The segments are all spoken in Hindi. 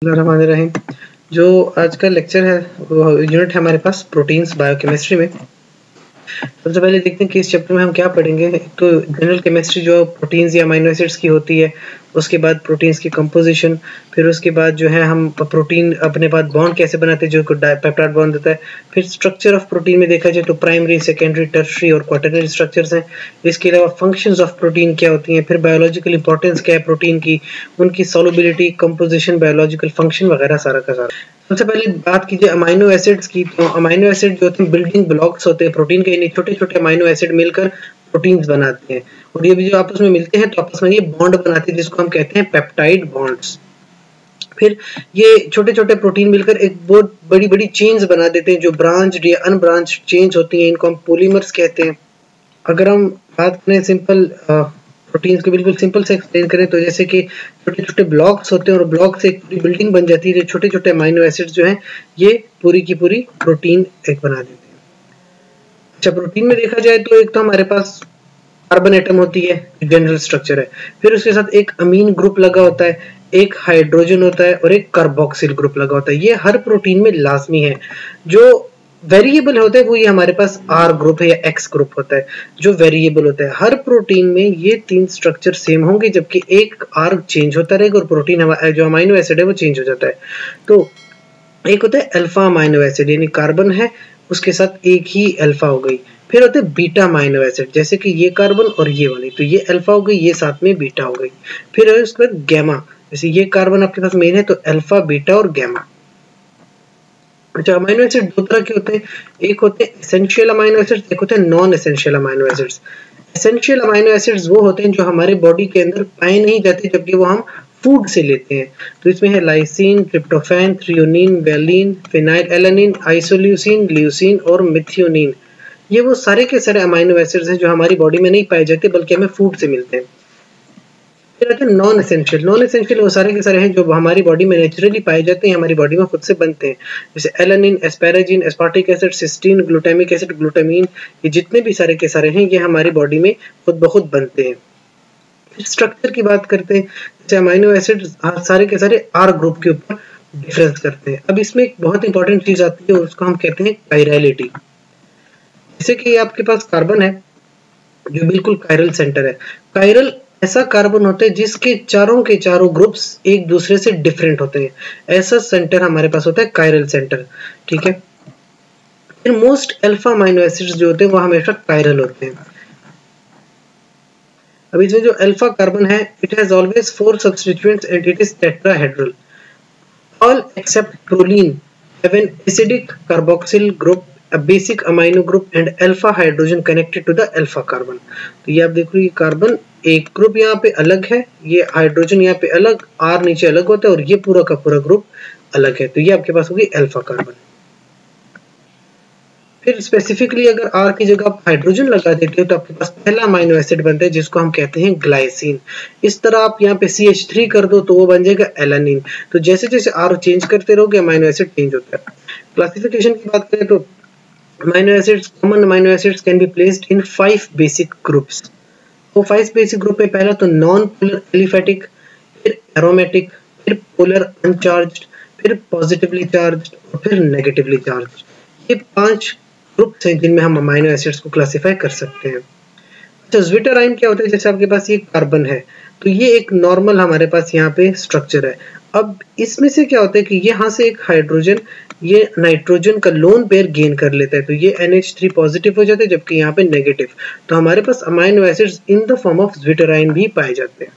रहीम। जो आज का लेक्चर है वो यूनिट है हमारे पास प्रोटीन्स बायोकेमिस्ट्री में। सबसे पहले देखते हैं कि इस चैप्टर में हम क्या पढ़ेंगे। एक तो जनरल केमिस्ट्री जो प्रोटीन्स या अमीनो एसिड्स की होती है, उसके बाद प्रोटीन्स की कंपोजिशन, फिर उसके बाद जो है हम प्रोटीन अपने पास बॉन्ड कैसे बनाते हैं जो पेप्टाइड बॉन्ड होता है। फिर स्ट्रक्चर ऑफ प्रोटीन में देखा जाए तो प्राइमरी, सेकेंडरी, टर्शियरी और क्वाटरनरी स्ट्रक्चर्स हैं। इसके अलावा फंक्शंस ऑफ प्रोटीन क्या होती हैं, फिर बायोलॉजिकल इंपॉर्टेंस क्या है प्रोटीन की, उनकी सॉल्युबिलिटी, कंपोजिशन, बायोलॉजिकल फंक्शन वगैरह सारा का सारा। सबसे पहले बात कीजिए अमीनो एसिड्स की, तो अमीनो एसिड जो होते हैं बिल्डिंग ब्लॉक्स होते हैं प्रोटीन के। छोटे छोटे अमीनो एसिड मिलकर प्रोटीन्स बनाते हैं और ये भी जो आपस में मिलते हैं तो आपस में ये बॉन्ड बनाते हैं जिसको हम कहते हैं पेप्टाइड बॉन्ड्स। फिर ये छोटे छोटे प्रोटीन मिलकर एक बहुत बड़ी बड़ी चेन्स बना देते हैं जो ब्रांच्ड या अनब्रांच्ड चेन्स होती हैं, इनको हम पॉलीमर्स कहते हैं। अगर हम बात करें सिंपल प्रोटीन्स को बिल्कुल सिंपल से एक्सप्लेन करें तो जैसे कि छोटे छोटे ब्लॉक्स होते हैं और ब्लॉक से एक पूरी बिल्डिंग बन जाती है। छोटे छोटे अमीनो एसिड्स जो हैं ये पूरी की पूरी प्रोटीन एक बना देते हैं। अच्छा, प्रोटीन में देखा जाए तो एक तो हमारे पास कार्बन एटम होती है, जनरल स्ट्रक्चर है। फिर उसके साथ एक अमीन ग्रुप लगा होता है, एक हाइड्रोजन होता है और एक कार्बोक्सिल ग्रुप लगा होता है। ये हर प्रोटीन में लाजमी है। जो वेरिएबल होता है वो ये हमारे पास आर ग्रुप है या एक्स ग्रुप होता है जो वेरिएबल होता है। हर प्रोटीन में ये तीन स्ट्रक्चर सेम होंगे जबकि एक आर चेंज होता रहेगा और प्रोटीन जो अमीनो एसिड है वो चेंज हो जाता है। तो एक होता है अल्फा अमीनो एसिड, यानी कार्बन है उसके साथ एक ही अल्फा हो गई। फिर होते हैं बीटा अमीनो एसिड, जैसे कि ये कार्बन और ये वाली, तो ये अल्फा हो गई, ये साथ में बीटा हो गई। फिर है उसके बाद गैमा, जैसे ये कार्बन आपके पास मेन है तो अल्फा, बीटा और गैमा। अच्छा, अमीनो एसिड दो तरह के होते हैं, एक होते हैं एसेंशियल अमीनो एसिड्स, एक होते हैं non essential amino acids. Essential amino acids वो होते हैं जो हमारे बॉडी के अंदर पाए नहीं जाते जबकि वो हम फूड से लेते हैं। तो इसमें है lysine, tryptophan, threonine, valine, phenyl alanine, isoleucine, leucine और मिथियोनिन। ये वो सारे के सारे अमीनो एसिड्स हैं जो हमारी बॉडी में नहीं पाए जाते बल्कि हमें फूड से मिलते हैं। फिर आते हैं नॉन एसेंशियल। नॉन एसेंशियल वो सारे के सारे हैं जो हमारी बॉडी में नेचुरली पाए जाते हैं, हमारी बॉडी में खुद से बनते हैं, जैसे alanine, asparagine, aspartic acid, cysteine, glutamic acid, glutamine. ये जितने भी सारे के सारे हैं ये हमारी बॉडी में खुद ब खुद बनते हैं। फिर स्ट्रक्चर की बात करते हैं, जैसे अमीनो एसिड सारे के सारे आर ग्रुप के ऊपर डिफरेंस करते हैं। अब इसमें एक बहुत इंपॉर्टेंट चीज आती है और उसको हम कहते हैं कायरलिटी। जैसे कि आपके पास कार्बन है जो बिल्कुल कायरल सेंटर है। कायरल ऐसा कार्बन होता है जिसके चारों के चारों ग्रुप्स एक दूसरे से डिफरेंट होते हैं, ऐसा सेंटर हमारे पास होता है कायरल सेंटर। ठीक है। फिर मोस्ट अल्फा अमीनो एसिड्स जो होते हैं वो हमेशा कायरल होते हैं। अब इसमें जो अल्फा कार्बन है it has always 4 substituents and it is tetrahedral. All except proline have an acidic carboxyl group, a basic amino group and alpha hydrogen connected to the alpha carbon। तो ये आप देखो ये कार्बन एक ग्रुप यहाँ पे अलग है, ये हाइड्रोजन यहाँ पे अलग, आर नीचे अलग होता है और ये पूरा का पूरा ग्रुप अलग है। तो ये आपके पास होगी अल्फा कार्बन। फिर स्पेसिफिकली अगर आर की जगह आप हाइड्रोजन लगा देते हो तो आपके पास पहला अमीनो एसिड बनता है जिसको हम कहते हैं ग्लाइसिन। इस तरह आप यहाँ पे CH3 कर दो तो वो बन जाएगा एलानिन। तो जैसे जैसे आर चेंज करते रहोगे अमीनो एसिड चेंज होता है। क्लासिफिकेशन की बात करें तो amino acids, common amino acids can be placed in 5 basic groups। तो 5 basic group में पहला तो नॉन पोलर एलिफेटिक, फिर एरोमेटिक, फिर पोलर अनचार्ज्ड, फिर पॉजिटिवली चार्ज्ड और फिर नेगेटिवली चार्ज्ड। ये 5 ग्रुप्स हैं जिनमें हम अमीनो एसिड्स को क्लासिफाई कर सकते हैं। अच्छा, ज्विटराइन क्या होता है, जैसे आपके पास ये कार्बन है तो ये एक नॉर्मल हमारे पास यहाँ पे स्ट्रक्चर है। अब इसमें से क्या होता है कि यहाँ से एक हाइड्रोजन ये नाइट्रोजन का लोन पेयर गेन कर लेता है तो ये NH3 पॉजिटिव हो जाता है जबकि यहाँ पे नेगेटिव। तो हमारे पास amino acids in the form of zwitterion भी पाए जाते हैं।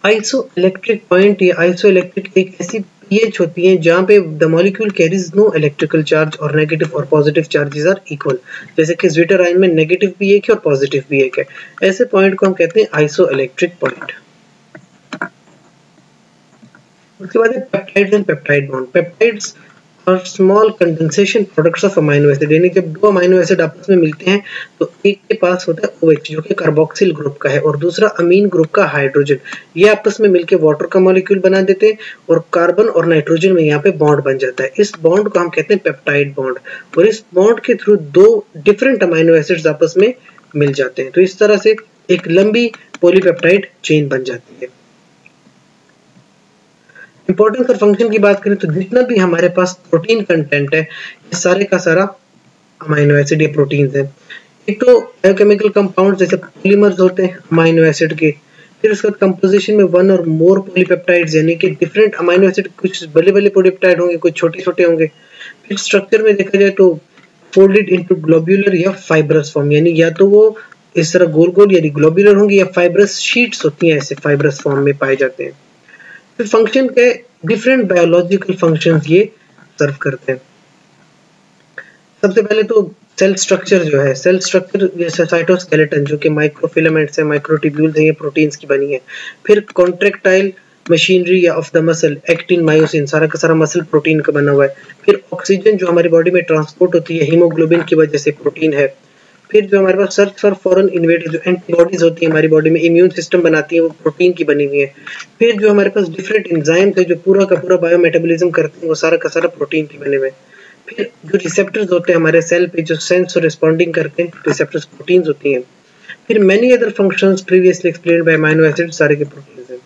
आइसोइलेक्ट्रिक पॉइंट या आइसोइलेक्ट्रिक एक ऐसी pH होती है जहाँ पे the molecule carries no electrical charge और नेगेटिव और पॉजिटिव चार्जेस आर इक्वल। जैसे कि ज्विटराइन में नेगेटिव भी एक है और पॉजिटिव भी एक है। ऐसे पॉइंट को हम कहते हैं आइसोइलेक्ट्रिक पॉइंट। उसके बाद है peptides and peptide bond. Peptides और small condensation products of amino acid, यानी जब दो अमीनो एसिड आपस में मिलते हैं तो एक के पास होता है OH जो कि कार्बोक्सिल ग्रुप का है और दूसरा अमीन ग्रुप का हाइड्रोजन। ये आपस में मिलकर वाटर का मॉलिक्यूल बना देते हैं और कार्बन और नाइट्रोजन में यहाँ पे बॉन्ड बन जाता है। इस बॉन्ड को हम कहते हैं पेप्टाइड बॉन्ड और इस बॉन्ड के थ्रू दो डिफरेंट अमीनो एसिड्स आपस में मिल जाते हैं। तो इस तरह से एक लंबी पॉलीपेप्टाइड चेन बन जाती है। इंपॉर्टेंस और फंक्शन की बात करें तो जितना भी हमारे पास प्रोटीन कंटेंट है ये सारे का सारा अमीनो एसिड या प्रोटीन्स है। एक तो बायोकेमिकल कंपाउंड जैसे पॉलीमर्स होते हैं अमीनो एसिड के, फिर उसके बाद कंपोजिशन में वन और मोर पॉलीपेप्टाइड्स यानी कि डिफरेंट अमीनो एसिड, कुछ बड़े बड़े पॉलीपेप्टाइड होंगे, कुछ छोटे छोटे होंगे। फिर स्ट्रक्चर में देखा जाए तो फोल्डेड इनटू ग्लोब्यूलर या फाइब्रस फॉर्म, यानी या तो वो इस तरह गोल गोल यानी ग्लोब्यूलर होंगे या फाइब्रस शीट्स होती हैं ऐसे फाइब्रस फॉर्म में पाए जाते हैं। फिर फंक्शन के डिफरेंट बायोलॉजिकल फंक्शंस ये सर्व करते हैं। सबसे पहले तो सेल स्ट्रक्चर जो है, सेल स्ट्रक्चर जैसे साइटोस्केलेटन जो कि माइक्रोफिलामेंट्स है, माइक्रोट्यूब्यूल्स हैं, ये प्रोटीन्स की बनी है। फिर कॉन्ट्रैक्टाइल मशीनरी या of the muscle, actin, myosin, सारा का सारा मसल प्रोटीन का बना हुआ है। फिर ऑक्सीजन जो हमारी बॉडी में ट्रांसपोर्ट होती है हीमोग्लोबिन की वजह से, प्रोटीन है। फिर जो हमारे पास सर्च फॉर फॉरेन इन्वेडर जो एंटीबॉडीज होती है हमारी बॉडी में, इम्यून सिस्टम बनाती है, वो प्रोटीन की बनी हुई है। फिर जो हमारे पास डिफरेंट एंजाइम्स है जो पूरा का पूरा बायोमेटाबॉलिज्म करते हैं, वो सारा का सारा प्रोटीन के बने हुए हैं। फिर जो रिसेप्टर्स होते हैं हमारे सेल पे जो सेंस और रिस्पॉन्डिंग करते हैं, रिसेप्टर्स प्रोटीन्स होती हैं। फिर many other functions previously explained bye amino acid, सारे के प्रोटीन्स हैं।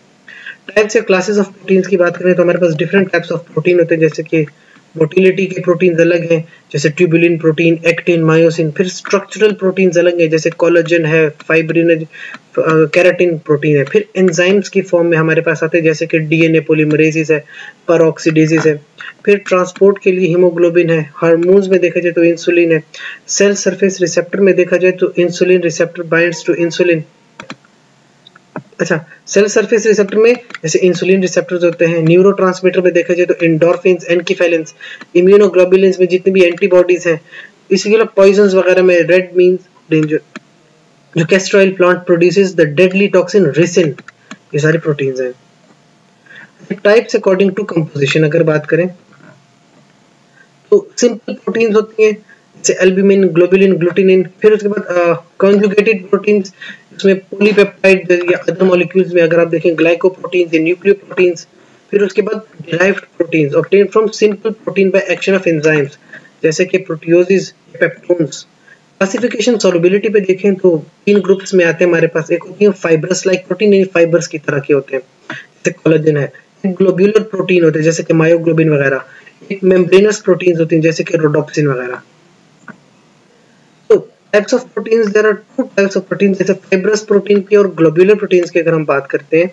टाइप्स या क्लासेस ऑफ प्रोटीन्स की बात करें तो हमारे पास डिफरेंट टाइप्स ऑफ प्रोटीन होते हैं, जैसे कि मोटिलिटी के प्रोटीन्स अलग हैं जैसे ट्यूबुलिन प्रोटीन, एक्टिन, मायोसिन। फिर स्ट्रक्चरल प्रोटीन्स अलग हैं जैसे कोलेजन है, फाइब्रिन, केराटिन प्रोटीन है। फिर एंजाइम्स की फॉर्म में हमारे पास आते हैं जैसे कि डीएनए पॉलीमरेसिस है, परऑक्सीडेसिस है। फिर ट्रांसपोर्ट के लिए हीमोग्लोबिन है। हार्मोन्स में देखा जाए तो इंसुलिन है। सेल सरफेस रिसेप्टर में देखा जाए तो insulin receptor binds to insulin. अच्छा, सेल सरफेस रिसेप्टर में जैसे इंसुलिन रिसेप्टर्स होते हैं। न्यूरोट्रांसमीटर में देखा जाए तो एंडोर्फिन्स, एनकेफेलिन्स। इम्यूनोग्लोबुलिन्स में जितनी भी एंटीबॉडीज हैं। इसके अलावा पॉइजन्स वगैरह में रेड मींस डेंजर। जो castor oil plant produces the deadly toxin ricin, ये सारी प्रोटीन्स हैं। टाइप्स अकॉर्डिंग टू कंपोजिशन अगर बात करें तो सिंपल प्रोटीन्स होती हैं जैसे एल्ब्यूमिन, ग्लोबुलिन, ग्लूटिनिन। फिर उसके बाद कॉन्जुगेटेड प्रोटीन्स, इसमें पॉलीपेप्टाइड या अदर मॉलिक्यूल्स में अगर आप देखें ग्लाइकोप्रोटीन्स या न्यूक्लियोप्रोटीन्स। फिर उसके बाद derived proteins obtain from simple protein by action of enzymes जैसे कि प्रोटियोसिस, पेप्टोन्स। क्लासिफिकेशन सॉल्युबिलिटी पे देखें तो 3 ग्रुप्स में आते हैं हमारे पास। एक होती है फाइब्रस लाइक प्रोटीन, यानी फाइबर्स की तरह के होते हैं जैसे कोलेजन है। एक ग्लोब्यूलर प्रोटीन होते हैं जैसे कि मायोग्लोबिन वगैरह। एक मेम्ब्रेनस प्रोटीन्स होती हैं जैसे कि रोडोप्सिन वगैरह। तो types of proteins, there are 2 types of protein जैसे फाइब्रस प्रोटीन की और ग्लोब्यूलर प्रोटीन्स की अगर हम बात करते हैं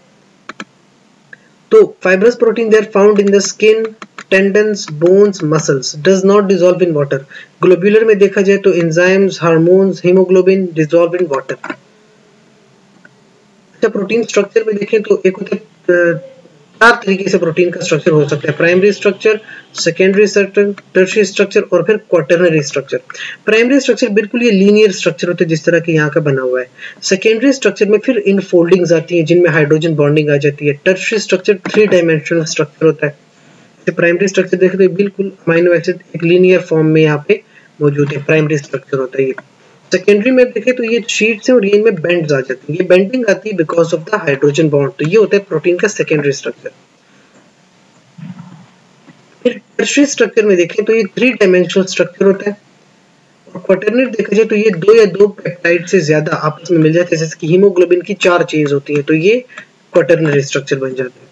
तो fibrous protein they are found in the skin, tendons, bones, muscles, does not dissolve in water. Globular में देखा जाए तो enzymes, hormones, haemoglobin dissolve in water. अच्छा, प्रोटीन स्ट्रक्चर में देखें तो एक होता है 4 तरीके से प्रोटीन का स्ट्रक्चर हो सकता है। Primary structure, secondary structure, tertiary structure और फिर क्वाटरनरी स्ट्रक्चर। प्राइमरी स्ट्रक्चर बिल्कुल ये लीनियर स्ट्रक्चर होता है जिस तरह के यहाँ का बना हुआ है। सेकेंडरी स्ट्रक्चर में फिर इन फोल्डिंग्स आती हैं जिनमें हाइड्रोजन बॉन्डिंग आ जाती है। टर्शियरी स्ट्रक्चर 3 डायमेंशनल स्ट्रक्चर होता है। प्राइमरी स्ट्रक्चर देखें तो बिल्कुल अमीनो एसिड एक लीनियर फॉर्म में यहाँ पे मौजूद है, प्राइमरी स्ट्रक्चर होता है ये। सेकेंडरी में देखें तो ये शीट्स हैं और ये इनमें बेंड्स आ जाती हैं। ये बेंडिंग आती है because of the hydrogen bond, तो ये होता है प्रोटीन का सेकेंडरी स्ट्रक्चर। फिर टर्शियरी स्ट्रक्चर में देखें तो ये 3 डायमेंशनल स्ट्रक्चर होता है। और क्वाटरनरी देखा जाए तो ये 2 या 2 पेप्टाइड से ज्यादा आपस में मिल जाते हैं, जैसे कि हीमोग्लोबिन की 4 चेन्स होती हैं, तो ये क्वाटरनरी स्ट्रक्चर बन जाते हैं।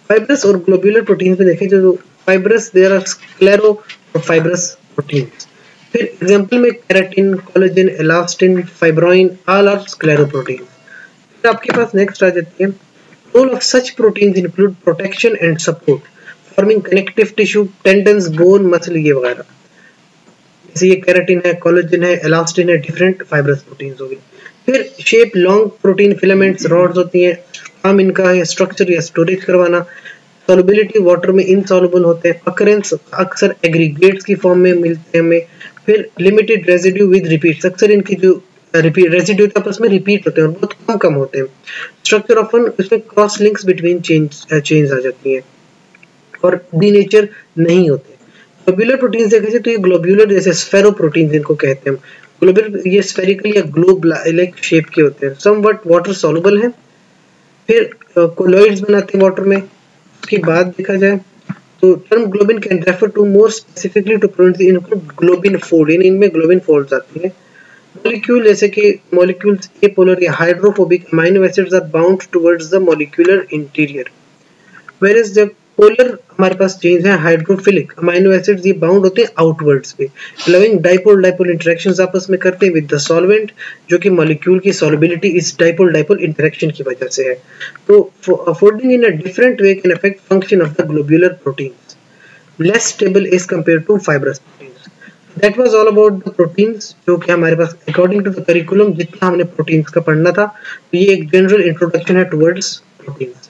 फाइब्रस और ग्लोब्यूलर प्रोटीन्स में देखें तो फाइब्रस देयर आर स्क्लेरो और फाइब्रस प्रोटीन्स। फिर एग्जांपल में keratin, collagen, elastin, fibroin all are sclero proteins. फिर आपके पास नेक्स्ट आ जाती है role of such proteins include protection and support, forming connective tissue, tendons, bone, muscle ये वगैरह। जैसे ये केराटिन है, कोलेजन है, एलास्टिन है, डिफरेंट फाइब्रस प्रोटीन्स हो गई। फिर shape long protein filaments, rods होती हैं, काम इनका है स्ट्रक्चर या स्टोरेज करवाना। सॉल्युबिलिटी वाटर में इनसॉल्युबल होते हैं। अकरेंस अक्सर एग्रीगेट्स की फॉर्म में मिलते हैं हमें। फिर लिमिटेड रेजिड्यू विद रिपीट्स, अक्सर इनकी जो रेजिड्यू आपस में रिपीट होते हैं और बहुत कम कम होते हैं। स्ट्रक्चर ऑफन इसमें क्रॉस लिंक्स बिटवीन चेन्स आ जाती हैं और डीनेचर नहीं होते। ग्लोब्यूलर प्रोटीन्स देखा जाए तो ये ग्लोब्यूलर जैसे स्फेरो प्रोटीन्स इनको कहते हैं। ग्लोब्यूलर ये स्फेरिकल या ग्लोब लाइक शेप के होते हैं। समवट वाटर सॉल्युबल है। फिर कोलॉइड्स बनाते हैं वाटर में। उसके बाद देखा जाए तो term globin can refer to more specifically to proteins include globin fold, यानी इनमें ग्लोबिन फोल्ड्स आती हैं। मॉलिक्यूल जैसे कि मॉलिक्यूल्स एपोलर या hydrophobic amino acids are bound towards the molecular interior. Where जब पोलर हमारे पास चेंज है हाइड्रोफिलिक अमाइनो एसिड्स, ये बाउंड होते हैं आउटवर्ड्स पे, अलाउइंग डाइपोल डाइपोल इंटरेक्शंस आपस में करते हैं विद द सॉल्वेंट, जो कि मॉलिक्यूल की सॉल्युबिलिटी इस डाइपोल डाइपोल इंटरेक्शन की वजह से है। तो folding in a different way can affect function of the globular proteins, less stable as compare to fibrous proteins. That was all about the proteins, जो कि हमारे पास अकॉर्डिंग टू द करिकुलम जितना हमने प्रोटीन्स का पढ़ना था। तो ये एक जनरल इंट्रोडक्शन है टुवर्ड्स प्रोटीन्स।